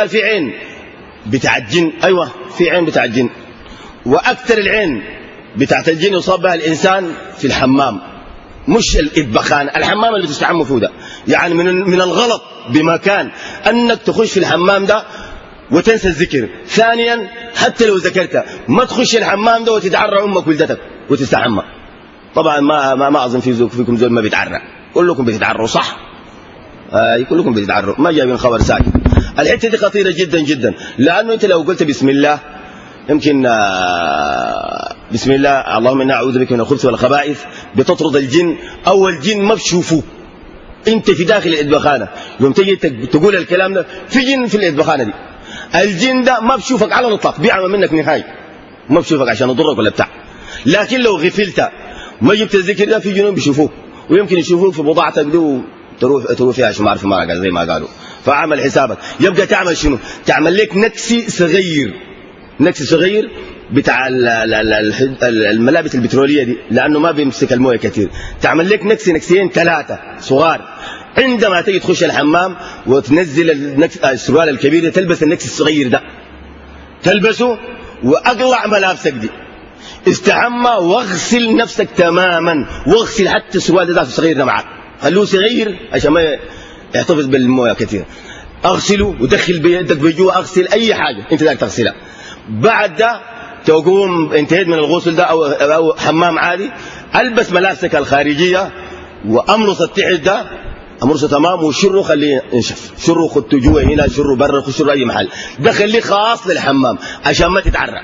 في عين بتاع الجن، ايوه في عين بتاع الجن، واكثر العين بتاعت الجن يصاب بها الانسان في الحمام، مش الإطبخان، الحمام اللي تستحموا فيه ده. يعني من الغلط بمكان انك تخش في الحمام ده وتنسى الذكر. ثانيا حتى لو ذكرت ما تخش الحمام ده وتتعرى امك ولدتك وتستحمى. طبعا ما اظن فيكم زول ما بيتعرى، كلكم بتتعروا صح؟ كلكم بتتعروا، ما جايبين خبر ساكت. الحته دي خطيره جدا جدا، لانه انت لو قلت بسم الله يمكن بسم الله اللهم انا اعوذ بك من الخبث والخبائث بتطرد الجن، او الجن ما بتشوفوه انت في داخل الادبخانه، يوم تجي تقول الكلام ده في جن في الادبخانه دي، الجن ده ما بشوفك على الاطلاق، بيعمل منك نهايه، ما بشوفك عشان يضرك ولا بتاع. لكن لو غفلت ما جبت الذكر ده في جنون بيشوفوك، ويمكن يشوفوك في بضاعتك دي وتروح فيها شمار في مرقه زي ما قالوا. فعمل حسابك يبقى تعمل شنو؟ تعمل لك نكسي صغير، نكسي صغير بتاع الملابس البتروليه دي، لانه ما بيمسك المويه كثير. تعمل لك نكسين 3 صغار، عندما تيجي تخش الحمام وتنزل السروال الكبير ده تلبس النكس الصغير ده، تلبسه واقلع ملابسك دي، استحمى واغسل نفسك تماما، واغسل حتى السروال ده الصغير ده معك، خلوه صغير عشان ما يحتفظ بالمويه كثير. اغسله ودخل بيدك بجوا، اغسل اي حاجه انت بدك تغسلها. بعد ده تقوم انتهيت من الغسل ده او حمام عادي، البس ملابسك الخارجيه وامرص التحت ده، امرصه تمام، وشره خليه ينشف، شره خدته جوا هنا، شره برا، شره اي محل، ده خليه خاص للحمام عشان ما تتعرق.